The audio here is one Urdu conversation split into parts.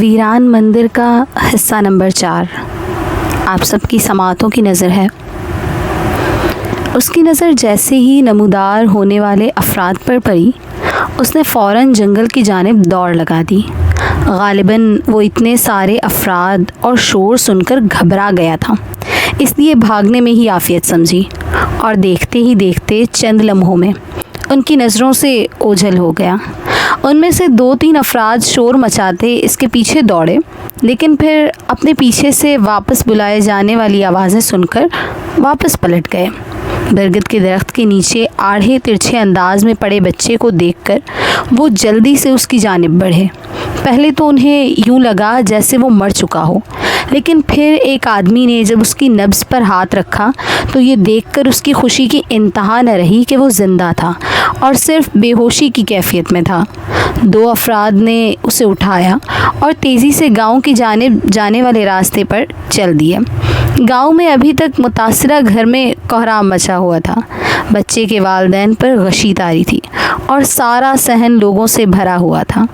ویران مندر کا حصہ نمبر 4 آپ سب کی سماعتوں کی نظر ہے۔ اس کی نظر جیسے ہی نمودار ہونے والے افراد پر پڑی، اس نے فوراً جنگل کی جانب دوڑ لگا دی۔ غالباً وہ اتنے سارے افراد اور شور سن کر گھبرا گیا تھا، اس لیے بھاگنے میں ہی عافیت سمجھی، اور دیکھتے ہی دیکھتے چند لمحوں میں ان کی نظروں سے اوجھل ہو گیا۔ ان میں سے 2-3 افراد شور مچاتے اس کے پیچھے دوڑے، لیکن پھر اپنے پیچھے سے واپس بلائے جانے والی آوازیں سن کر واپس پلٹ گئے۔ برگد کے درخت کے نیچے آڑھے ترچھے انداز میں پڑے بچے کو دیکھ کر وہ جلدی سے اس کی جانب بڑھے۔ پہلے تو انہیں یوں لگا جیسے وہ مر چکا ہو، لیکن پھر ایک آدمی نے جب اس کی نبض پر ہاتھ رکھا تو یہ دیکھ کر اس کی خوشی کی انتہا نہ رہی کہ وہ زندہ تھا اور صرف بے ہوشی کی کیفیت میں تھا۔ 2 افراد نے اسے اٹھایا اور تیزی سے گاؤں کی جانب جانے والے راستے پر چل دیے۔ گاؤں میں ابھی تک متاثرہ گھر میں کوہرام مچا ہوا تھا۔ بچے کے والدین پر غشی طاری تھی اور سارا صحن لوگوں سے بھرا ہوا تھا۔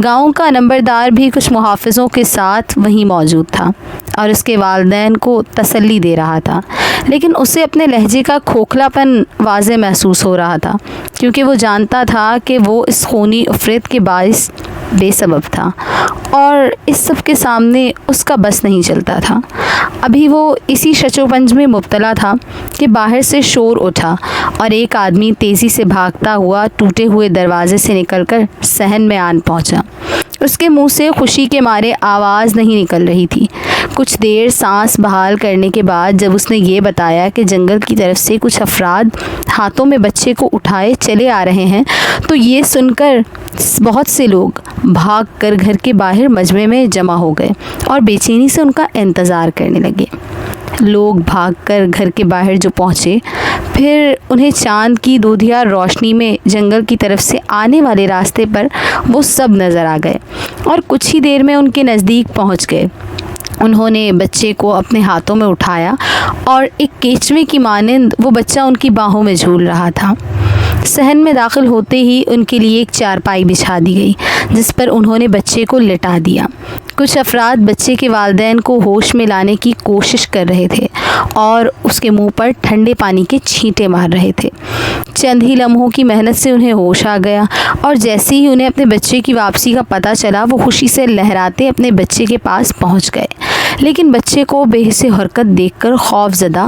گاؤں کا نمبردار بھی کچھ محافظوں کے ساتھ وہیں موجود تھا اور اس کے والدین کو تسلی دے رہا تھا، لیکن اسے اپنے لہجے کا کھوکھلا پن واضح محسوس ہو رہا تھا، کیونکہ وہ جانتا تھا کہ وہ اس خونی افرت کے باعث بے سبب تھا اور اس سب کے سامنے اس کا بس نہیں چلتا تھا۔ ابھی وہ اسی شچ و پنج میں مبتلا تھا کہ باہر سے شور اٹھا اور ایک آدمی تیزی سے بھاگتا ہوا ٹوٹے ہوئے دروازے سے نکل کر صحن میں آن پہنچا۔ اس کے منہ سے خوشی کے مارے آواز نہیں نکل رہی تھی۔ کچھ دیر سانس بحال کرنے کے بعد جب اس نے یہ بتایا کہ جنگل کی طرف سے کچھ افراد ہاتھوں میں بچے کو اٹھائے چلے آ رہے ہیں، تو یہ سن کر بہت سے لوگ بھاگ کر گھر کے باہر مجمع میں جمع ہو گئے اور بے چینی سے ان کا انتظار کرنے لگے۔ لوگ بھاگ کر گھر کے باہر جو پہنچے، پھر انہیں چاند کی دودھیار روشنی میں جنگل کی طرف سے آنے والے راستے پر وہ سب نظر آ گئے اور کچھ ہی دیر میں ان کے نزدیک پہنچ گئے۔ انہوں نے بچے کو اپنے ہاتھوں میں اٹھایا اور ایک کیچوے کی مانند وہ بچہ ان کی باہوں میں جھول رہا تھا۔ صحن میں داخل ہوتے ہی ان کے لیے ایک چارپائی بچھا دی گئی، جس پر انہوں نے بچے کو لٹا دیا۔ کچھ افراد بچے کے والدین کو ہوش میں لانے کی کوشش کر رہے تھے اور اس کے منہ پر ٹھنڈے پانی کے چھینٹے مار رہے تھے۔ چند ہی لمحوں کی محنت سے انہیں ہوش آ گیا اور جیسے ہی انہیں اپنے بچے کی واپسی کا پتہ چلا، وہ خوشی سے لہراتے اپنے بچے کے پاس پہنچ گئے، لیکن بچے کو بے حس حرکت دیکھ کر خوف زدہ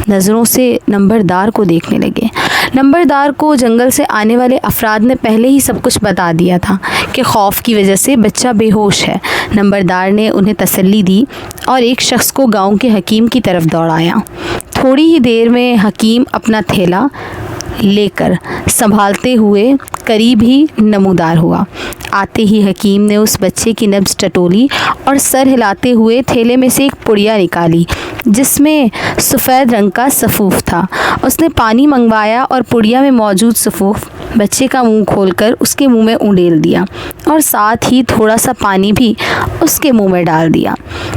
نظروں سے نمبردار کو دیکھنے لگے۔ نمبردار کو جنگل سے آنے والے افراد نے پہلے ہی سب کچھ بتا دیا تھا کہ خوف کی وجہ سے بچہ بے ہوش ہے۔ نمبردار نے انہیں تسلی دی اور ایک شخص کو گاؤں کے حکیم کی طرف دوڑایا۔ تھوڑی ہی دیر میں حکیم اپنا تھیلا لے کر سنبھالتے ہوئے قریب ہی نمودار ہوا۔ آتے ہی حکیم نے اس بچے کی نبض ٹٹولی اور سر ہلاتے ہوئے تھیلے میں سے ایک پڑیا نکالی جس میں سفید رنگ کا سفوف تھا۔ اس نے پانی منگوایا اور پڑیا میں موجود سفوف بچے کا منہ کھول کر اس کے منہ میں انڈیل دیا اور ساتھ ہی تھوڑا سا پانی بھی اس کے منہ میں ڈال دیا۔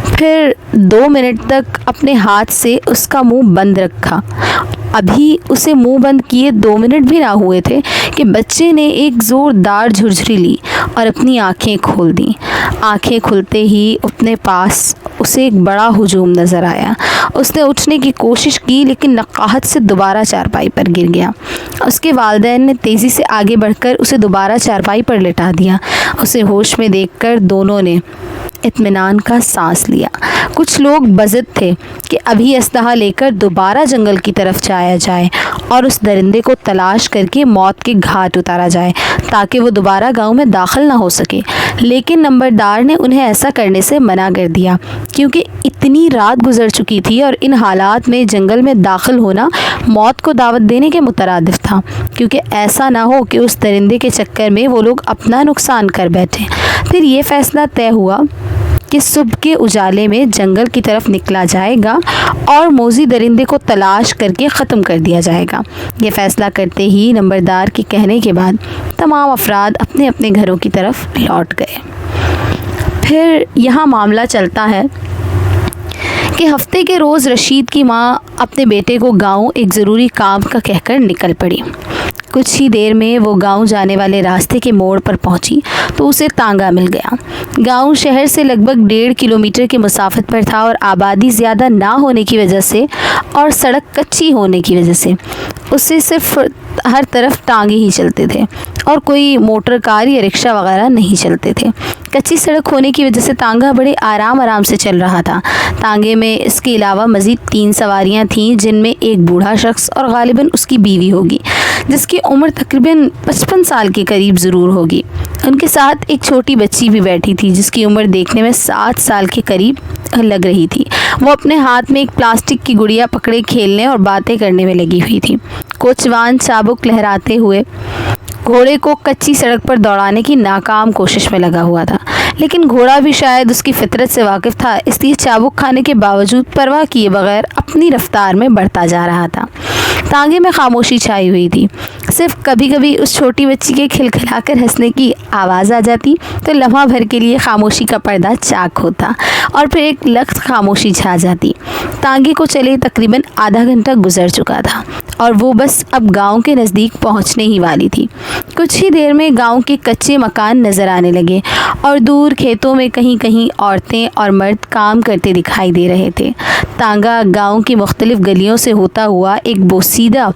پھر 2 منٹ تک اپنے ہاتھ سے اس کا منہ بند رکھا۔ ابھی اسے منہ بند کیے 2 منٹ بھی نہ ہوئے تھے کہ بچے نے ایک زوردار جھرجھری لی اور اپنی آنکھیں کھول دیں۔ آنکھیں کھلتے ہی اپنے پاس اسے ایک بڑا ہجوم نظر آیا۔ اس نے اٹھنے کی کوشش کی، لیکن نقاہت سے دوبارہ چارپائی پر گر گیا۔ اس کے والدین نے تیزی سے آگے بڑھ کر اسے دوبارہ چارپائی پر لٹا دیا۔ اسے ہوش میں دیکھ کر دونوں نے اطمینان کا سانس لیا۔ کچھ لوگ بضد تھے کہ ابھی اسلحہ لے کر دوبارہ جنگل کی طرف جایا جائے اور اس درندے کو تلاش کر کے موت کے گھاٹ اتارا جائے تاکہ وہ دوبارہ گاؤں میں داخل نہ ہو سکے، لیکن نمبردار نے انہیں ایسا کرنے سے منع کر دیا، کیونکہ اتنی رات گزر چکی تھی اور ان حالات میں جنگل میں داخل ہونا موت کو دعوت دینے کے مترادف تھا، کیونکہ ایسا نہ ہو کہ اس درندے کے چکر میں وہ لوگ اپنا نقصان کر بیٹھیں۔ پھر یہ فیصلہ طے ہوا کہ صبح کے اجالے میں جنگل کی طرف نکلا جائے گا اور موذی درندے کو تلاش کر کے ختم کر دیا جائے گا۔ یہ فیصلہ کرتے ہی نمبردار کے کہنے کے بعد تمام افراد اپنے اپنے گھروں کی طرف لوٹ گئے۔ پھر یہاں معاملہ چلتا ہے کہ ہفتے کے روز رشید کی ماں اپنے بیٹے کو گاؤں ایک ضروری کام کا کہہ کر نکل پڑی۔ کچھ ہی دیر میں وہ گاؤں جانے والے راستے کے موڑ پر پہنچی تو اسے تانگا مل گیا۔ گاؤں شہر سے لگ بھگ 1.5 کلومیٹر کی مسافت پر تھا اور آبادی زیادہ نہ ہونے کی وجہ سے اور سڑک کچی ہونے کی وجہ سے اسے صرف ہر طرف ٹانگے ہی چلتے تھے اور کوئی موٹر کار یا رکشہ وغیرہ نہیں چلتے تھے۔ کچی سڑک ہونے کی وجہ سے تانگا بڑے آرام سے چل رہا تھا۔ تانگے میں اس کے علاوہ مزید 3 سواریاں تھیں، جن میں ایک بوڑھا شخص اور غالباً اس کی بیوی ہوگی، جس کی عمر تقریباً 55 سال کے قریب ضرور ہوگی۔ ان کے ساتھ ایک چھوٹی بچی بھی بیٹھی تھی، جس کی عمر دیکھنے میں 7 سال کے قریب لگ رہی تھی۔ وہ اپنے ہاتھ میں ایک پلاسٹک کی گڑیا پکڑے کھیلنے اور باتیں کرنے میں لگی ہوئی تھی۔ کوچوان چابک لہراتے ہوئے گھوڑے کو کچی سڑک پر دوڑانے کی ناکام کوشش میں لگا ہوا تھا، لیکن گھوڑا بھی شاید اس کی فطرت سے واقف تھا، اس لیے چابک کھانے کے باوجود پرواہ کیے بغیر اپنی رفتار میں بڑھتا جا رہا تھا۔ تانگے میں خاموشی چھائی ہوئی تھی، صرف کبھی کبھی اس چھوٹی بچی کے کھلکھلا کر ہنسنے کی آواز آ جاتی تو لمحہ بھر کے لیے خاموشی کا پردہ چاک ہوتا اور پھر ایک لخت خاموشی چھا جاتی۔ تانگے کو چلے تقریباً آدھا گھنٹہ گزر چکا تھا اور وہ بس اب گاؤں کے نزدیک پہنچنے ہی والی تھی۔ کچھ ہی دیر میں گاؤں کے کچے مکان نظر آنے لگے اور دور کھیتوں میں کہیں کہیں عورتیں اور مرد کام کرتے دکھائی دے رہے تھے۔ تانگا گاؤں کی مختلف گلیوں سے ہوتا ہوا ایک بوسیدہ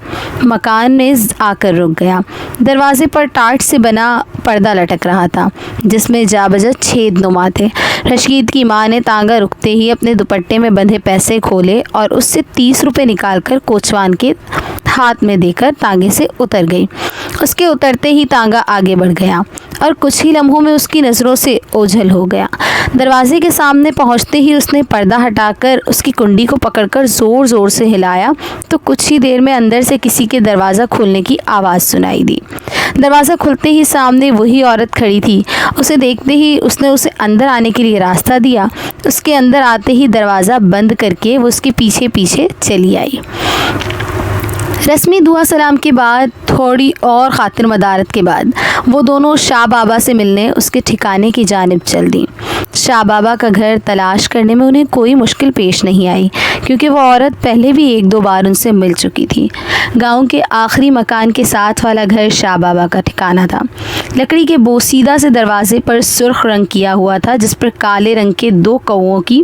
مکان میں آ کر رک گیا۔ دروازے پر ٹاٹ سے بنا پردہ لٹک رہا تھا، جس میں جا بجا چھید نما تھے۔ رشید کی ماں نے تانگا رکتے ہی اپنے دوپٹے میں بندھے پیسے کھولے اور اس سے 30 روپے نکال کر کوچوان کے ہاتھ میں دے کر تانگے سے اتر گئی۔ اس کے اترتے ہی تانگا آگے بڑھ گیا اور کچھ ہی لمحوں میں اس کی نظروں سے اوجھل ہو گیا۔ دروازے کے سامنے پہنچتے ہی اس نے پردہ ہٹا کر اس کی کنڈی کو پکڑ کر زور سے ہلایا تو کچھ ہی دیر میں اندر سے کسی کے دروازہ کھولنے کی آواز سنائی دی۔ دروازہ کھلتے ہی سامنے وہی عورت کھڑی تھی۔ اسے دیکھتے ہی اس نے اسے اندر آنے کے لیے راستہ دیا۔ اس کے اندر آتے ہی دروازہ بند کر کے وہ اس کے پیچھے پیچھے چلی آئی۔ رسمی دعا سلام کے بعد تھوڑی اور خاطر مدارت کے بعد وہ دونوں شاہ بابا سے ملنے اس کے ٹھکانے کی جانب چل دیں۔ شاہ بابا کا گھر تلاش کرنے میں انہیں کوئی مشکل پیش نہیں آئی، کیونکہ وہ عورت پہلے بھی 1-2 بار ان سے مل چکی تھی۔ گاؤں کے آخری مکان کے ساتھ والا گھر شاہ بابا کا ٹھکانہ تھا۔ لکڑی کے بوسیدہ سے دروازے پر سرخ رنگ کیا ہوا تھا، جس پر کالے رنگ کے 2 کوؤں کی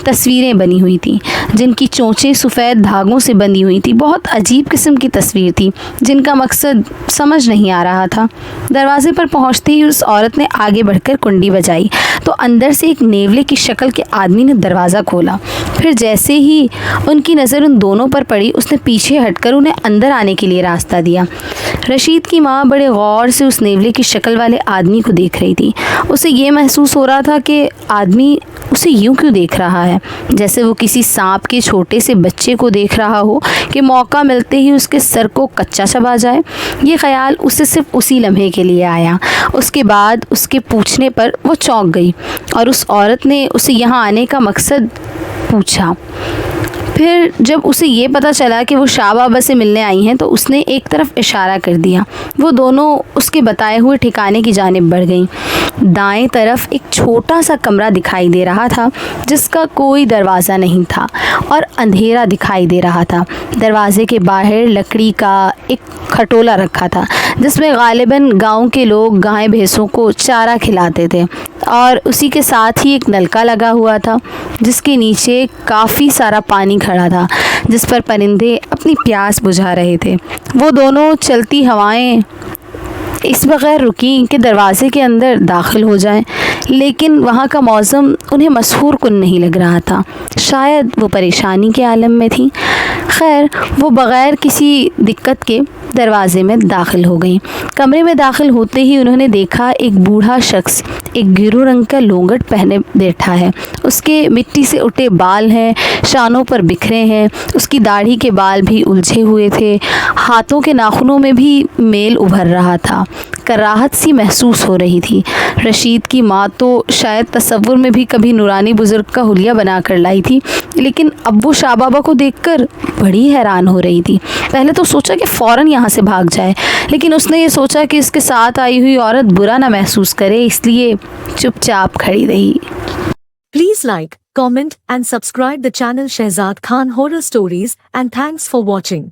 تصویریں بنی ہوئی تھیں، جن کی چونچیں سفید دھاگوں سے بندھی ہوئی تھی۔ بہت عجیب قسم کی تصویر تھی، جن کا مقصد سمجھ نہیں آ رہا تھا۔ دروازے پر پہنچتے ہی اس عورت نے آگے بڑھ کر کنڈی بجائی تو اندر سے ایک نیولے کی شکل کے آدمی نے دروازہ کھولا۔ پھر جیسے ہی ان کی نظر ان دونوں پر پڑی، اس نے پیچھے ہٹ کر انہیں اندر آنے کے لیے راستہ دیا۔ رشید کی ماں بڑے غور سے اس نیولے کی شکل والے آدمی کو دیکھ رہی تھی۔ اسے یہ محسوس ہو رہا تھا کہ آدمی اسے یوں کیوں دیکھ رہا ہے، جیسے وہ کسی سانپ کے چھوٹے سے بچے کو دیکھ رہا ہو کہ موقع ملتے ہی اس کے سر کو کچا چبا جائے۔ یہ خیال اسے صرف اسی لمحے کے لیے آیا۔ اس کے بعد اس کے پوچھنے پر وہ چونک گئی اور اس عورت نے اسے یہاں آنے کا مقصد پوچھا۔ پھر جب اسے یہ پتہ چلا کہ وہ شاہ بابا سے ملنے آئی ہیں تو اس نے ایک طرف اشارہ کر دیا۔ وہ دونوں اس کے بتائے ہوئے ٹھکانے کی جانب بڑھ گئیں۔ دائیں طرف ایک چھوٹا سا کمرہ دکھائی دے رہا تھا، جس کا کوئی دروازہ نہیں تھا اور اندھیرا دکھائی دے رہا تھا۔ دروازے کے باہر لکڑی کا ایک کھٹولا رکھا تھا، جس میں غالباً گاؤں کے لوگ گائے بھینسوں کو چارہ کھلاتے تھے، اور اسی کے ساتھ ہی ایک نلکا لگا ہوا تھا، جس کے نیچے کافی سارا پانی کھڑا تھا، جس پر پرندے اپنی پیاس بجھا رہے تھے۔ وہ دونوں چلتی ہوائیں اس بغیر رکیں کہ دروازے کے اندر داخل ہو جائیں، لیکن وہاں کا موسم انہیں مسحور کن نہیں لگ رہا تھا۔ شاید وہ پریشانی کے عالم میں تھیں۔ خیر، وہ بغیر کسی دقت کے دروازے میں داخل ہو گئیں۔ کمرے میں داخل ہوتے ہی انہوں نے دیکھا ایک بوڑھا شخص ایک گھیرو رنگ کا لونگٹ پہنے بیٹھا ہے۔ اس کے مٹی سے اٹے بال ہیں، شانوں پر بکھرے ہیں، اس کی داڑھی کے بال بھی الجھے ہوئے تھے، ہاتھوں کے ناخنوں میں بھی میل ابھر رہا تھا۔ کراہت سی محسوس ہو رہی تھی۔ رشید کی ماں تو شاید تصور میں بھی کبھی نورانی بزرگ کا حلیہ بنا کر لائی تھی، لیکن اب وہ شاہ بابا کو دیکھ کر بڑی حیران ہو رہی تھی۔ پہلے تو سوچا کہ فوراً یہاں سے بھاگ جائے، لیکن اس نے یہ سوچا کہ اس کے ساتھ آئی ہوئی عورت برا نہ محسوس کرے، اس لیے چپ چاپ کھڑی رہی۔ Please like, comment and subscribe the channel Shehzad Khan Horror Stories, and thanks for watching.